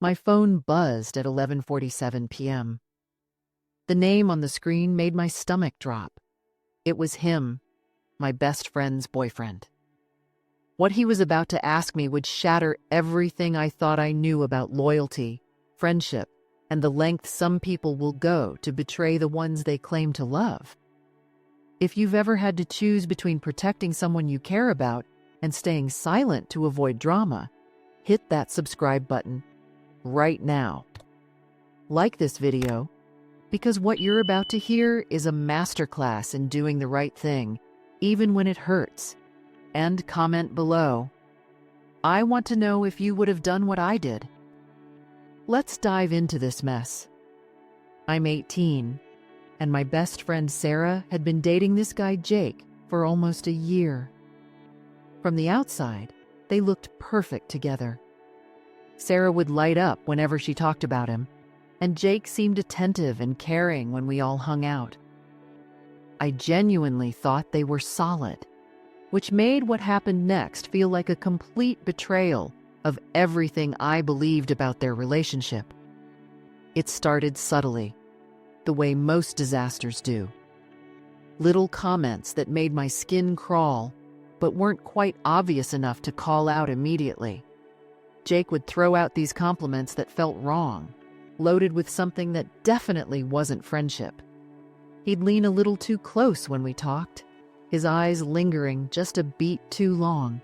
My phone buzzed at 11:47 p.m. The name on the screen made my stomach drop. It was him, my best friend's boyfriend. What he was about to ask me would shatter everything I thought I knew about loyalty, friendship, and the length some people will go to betray the ones they claim to love. If you've ever had to choose between protecting someone you care about and staying silent to avoid drama, hit that subscribe button right now. Like this video, because what you're about to hear is a masterclass in doing the right thing, even when it hurts. And comment below. I want to know if you would have done what I did. Let's dive into this mess. I'm 18, and my best friend Sarah had been dating this guy Jake for almost a year. From the outside, they looked perfect together. Sarah would light up whenever she talked about him, and Jake seemed attentive and caring when we all hung out. I genuinely thought they were solid, which made what happened next feel like a complete betrayal of everything I believed about their relationship. It started subtly, the way most disasters do. Little comments that made my skin crawl, but weren't quite obvious enough to call out immediately. Jake would throw out these compliments that felt wrong, loaded with something that definitely wasn't friendship. He'd lean a little too close when we talked, his eyes lingering just a beat too long.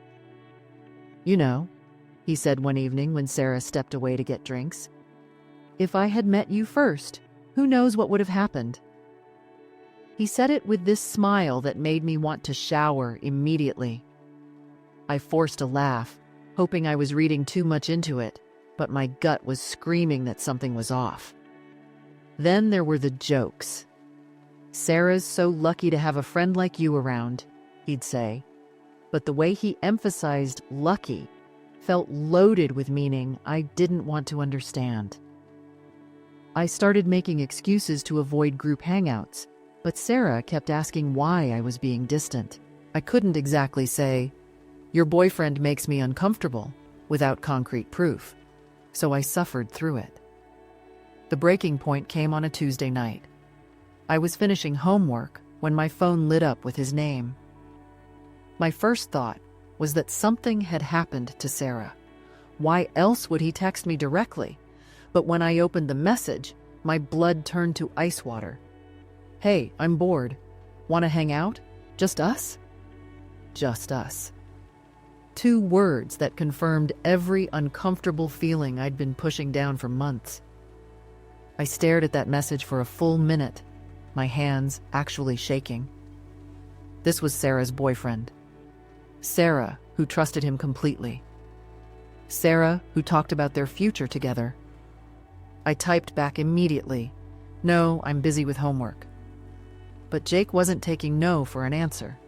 "You know," he said one evening when Sarah stepped away to get drinks, "if I had met you first, who knows what would have happened?" He said it with this smile that made me want to shower immediately. I forced a laugh, hoping I was reading too much into it, but my gut was screaming that something was off. Then there were the jokes. "Sarah's so lucky to have a friend like you around," he'd say. But the way he emphasized lucky felt loaded with meaning I didn't want to understand. I started making excuses to avoid group hangouts, but Sarah kept asking why I was being distant. I couldn't exactly say, "Your boyfriend makes me uncomfortable," without concrete proof, so I suffered through it. The breaking point came on a Tuesday night. I was finishing homework when my phone lit up with his name. My first thought was that something had happened to Sarah. Why else would he text me directly? But when I opened the message, my blood turned to ice water. "Hey, I'm bored. Want to hang out? Just us?" Just us. 2 words that confirmed every uncomfortable feeling I'd been pushing down for months. I stared at that message for a full minute, my hands actually shaking. This was Sarah's boyfriend. Sarah, who trusted him completely. Sarah, who talked about their future together. I typed back immediately, "No, I'm busy with homework." But Jake wasn't taking no for an answer.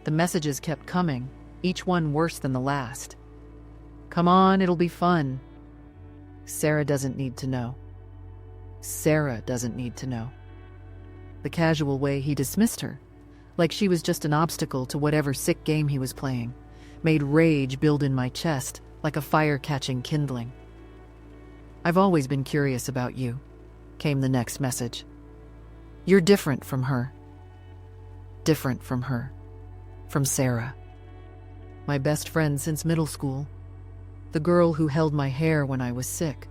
The messages kept coming, each one worse than the last. "Come on, it'll be fun." Sarah doesn't need to know. Sarah doesn't need to know. The casual way he dismissed her, like she was just an obstacle to whatever sick game he was playing, made rage build in my chest like a fire catching kindling. "I've always been curious about you," came the next message. "You're different from her." Different from her. From Sarah. My best friend since middle school. The girl who held my hair when I was sick.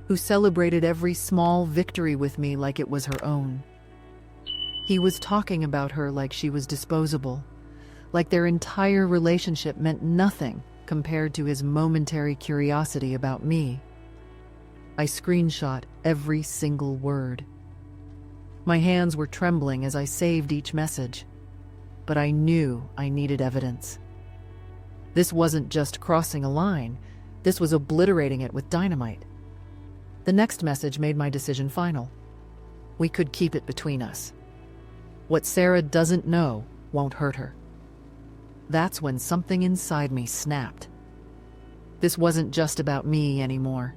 Who celebrated every small victory with me like it was her own. He was talking about her like she was disposable, like their entire relationship meant nothing compared to his momentary curiosity about me. I screenshot every single word. My hands were trembling as I saved each message, but I knew I needed evidence. This wasn't just crossing a line, this was obliterating it with dynamite. The next message made my decision final. We could keep it between us. What Sarah doesn't know won't hurt her. That's when something inside me snapped. This wasn't just about me anymore.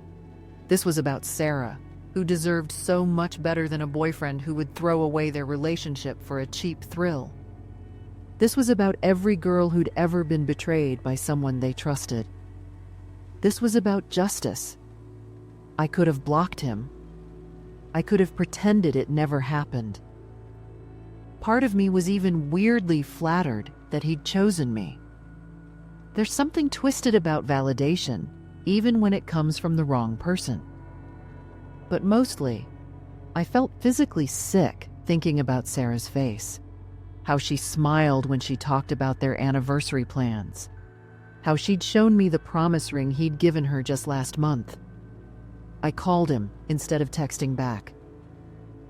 This was about Sarah, who deserved so much better than a boyfriend who would throw away their relationship for a cheap thrill. This was about every girl who'd ever been betrayed by someone they trusted. This was about justice, I could have blocked him. I could have pretended it never happened. Part of me was even weirdly flattered that he'd chosen me. There's something twisted about validation, even when it comes from the wrong person. But mostly, I felt physically sick thinking about Sarah's face. How she smiled when she talked about their anniversary plans. How she'd shown me the promise ring he'd given her just last month. I called him instead of texting back.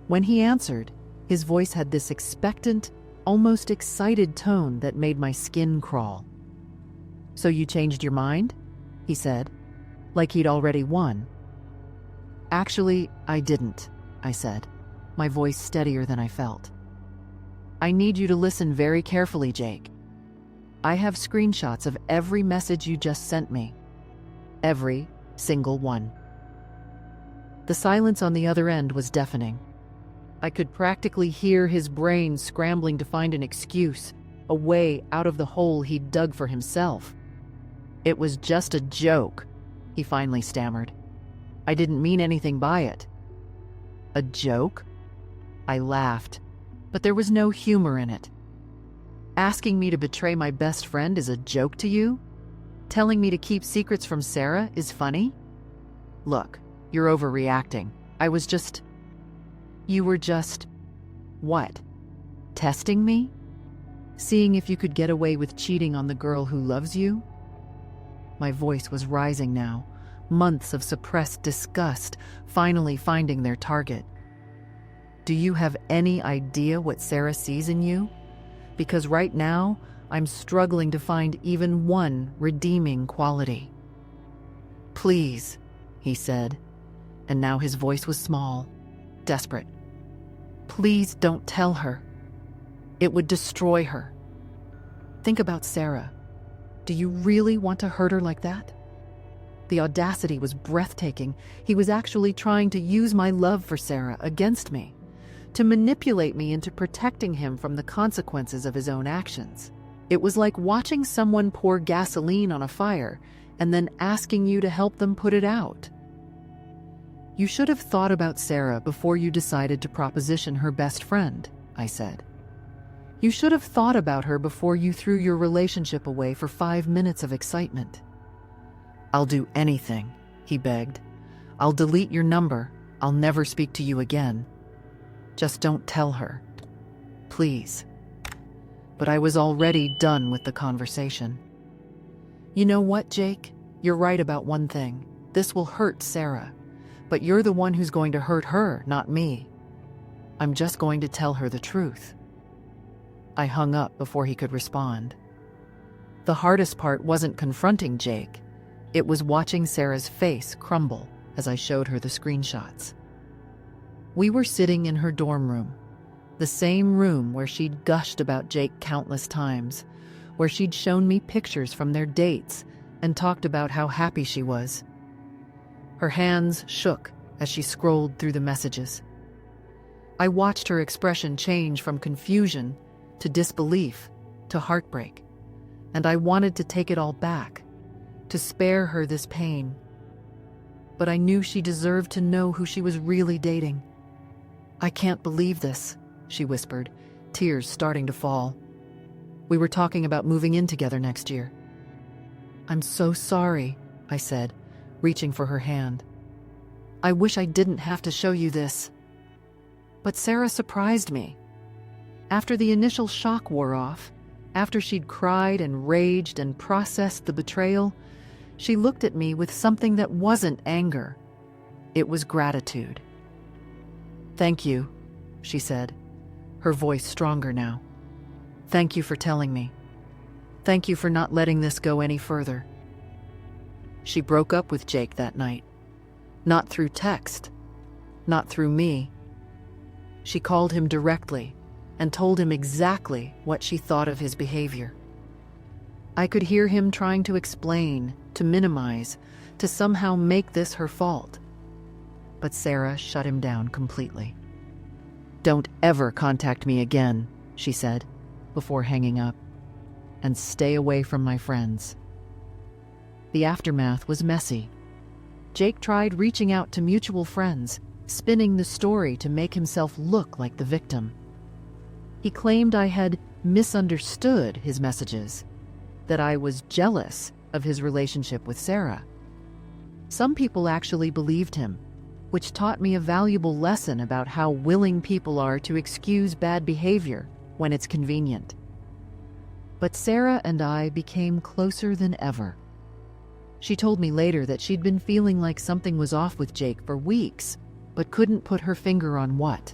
When he answered, his voice had this expectant, almost excited tone that made my skin crawl. "So you changed your mind?" he said, like he'd already won. "Actually, I didn't," I said, my voice steadier than I felt. "I need you to listen very carefully, Jake. I have screenshots of every message you just sent me. Every single one." The silence on the other end was deafening. I could practically hear his brain scrambling to find an excuse, a way out of the hole he'd dug for himself. "It was just a joke," he finally stammered. "I didn't mean anything by it." "A joke?" I laughed, but there was no humor in it. "Asking me to betray my best friend is a joke to you? Telling me to keep secrets from Sarah is funny? Look, you're overreacting. You were just... What? Testing me? Seeing if you could get away with cheating on the girl who loves you?" My voice was rising now, months of suppressed disgust finally finding their target. "Do you have any idea what Sarah sees in you? Because right now, I'm struggling to find even one redeeming quality." "Please," he said, and now his voice was small, desperate. "Please don't tell her. It would destroy her. Think about Sarah. Do you really want to hurt her like that?" The audacity was breathtaking. He was actually trying to use my love for Sarah against me, to manipulate me into protecting him from the consequences of his own actions. It was like watching someone pour gasoline on a fire and then asking you to help them put it out. "You should have thought about Sarah before you decided to proposition her best friend," I said. "You should have thought about her before you threw your relationship away for 5 minutes of excitement." "I'll do anything," he begged. "I'll delete your number. I'll never speak to you again. Just don't tell her. Please." But I was already done with the conversation. "You know what, Jake? You're right about one thing. This will hurt Sarah. But you're the one who's going to hurt her, not me. I'm just going to tell her the truth." I hung up before he could respond. The hardest part wasn't confronting Jake. It was watching Sarah's face crumble as I showed her the screenshots. We were sitting in her dorm room, the same room where she'd gushed about Jake countless times, where she'd shown me pictures from their dates and talked about how happy she was. Her hands shook as she scrolled through the messages. I watched her expression change from confusion to disbelief to heartbreak, and I wanted to take it all back, to spare her this pain. But I knew she deserved to know who she was really dating. "I can't believe this," she whispered, tears starting to fall. "We were talking about moving in together next year." "I'm so sorry," I said, reaching for her hand. "I wish I didn't have to show you this." But Sarah surprised me. After the initial shock wore off, after she'd cried and raged and processed the betrayal, she looked at me with something that wasn't anger. It was gratitude. "Thank you," she said, her voice stronger now. "Thank you for telling me. Thank you for not letting this go any further." She broke up with Jake that night. Not through text, not through me. She called him directly and told him exactly what she thought of his behavior. I could hear him trying to explain, to minimize, to somehow make this her fault. But Sarah shut him down completely. "Don't ever contact me again," she said, before hanging up. "And stay away from my friends." The aftermath was messy. Jake tried reaching out to mutual friends, spinning the story to make himself look like the victim. He claimed I had misunderstood his messages, that I was jealous of his relationship with Sarah. Some people actually believed him, which taught me a valuable lesson about how willing people are to excuse bad behavior when it's convenient. But Sarah and I became closer than ever. She told me later that she'd been feeling like something was off with Jake for weeks, but couldn't put her finger on what.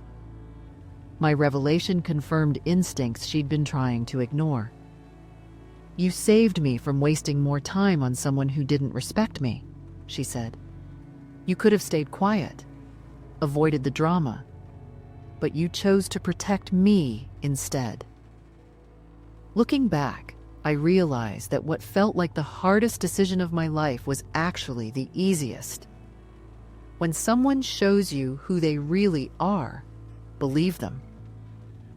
My revelation confirmed instincts she'd been trying to ignore. "You saved me from wasting more time on someone who didn't respect me," she said. "You could have stayed quiet, avoided the drama, but you chose to protect me instead." Looking back, I realized that what felt like the hardest decision of my life was actually the easiest. When someone shows you who they really are, believe them.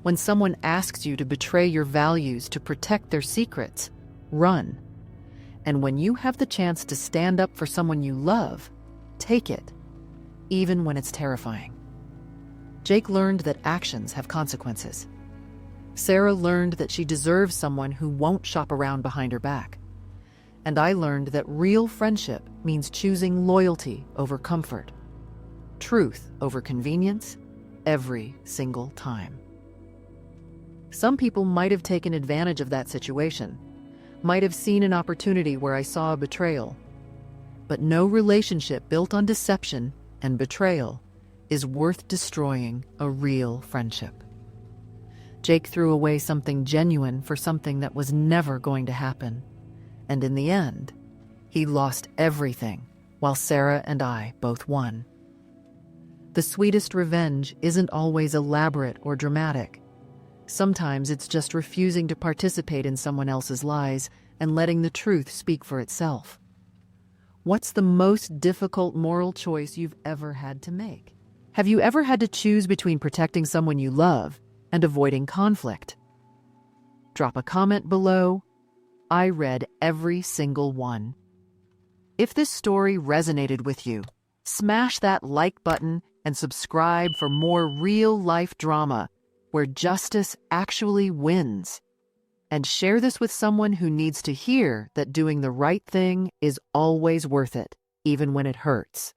When someone asks you to betray your values to protect their secrets, run. And when you have the chance to stand up for someone you love, take it, even when it's terrifying. Jake learned that actions have consequences. Sarah learned that she deserves someone who won't shop around behind her back. And I learned that real friendship means choosing loyalty over comfort, truth over convenience, every single time. Some people might have taken advantage of that situation, might have seen an opportunity where I saw a betrayal. But no relationship built on deception and betrayal is worth destroying a real friendship. Jake threw away something genuine for something that was never going to happen. And in the end, he lost everything, while Sarah and I both won. The sweetest revenge isn't always elaborate or dramatic. Sometimes it's just refusing to participate in someone else's lies and letting the truth speak for itself. What's the most difficult moral choice you've ever had to make? Have you ever had to choose between protecting someone you love and avoiding conflict? Drop a comment below. I read every single one. If this story resonated with you, smash that like button and subscribe for more real-life drama where justice actually wins. And share this with someone who needs to hear that doing the right thing is always worth it, even when it hurts.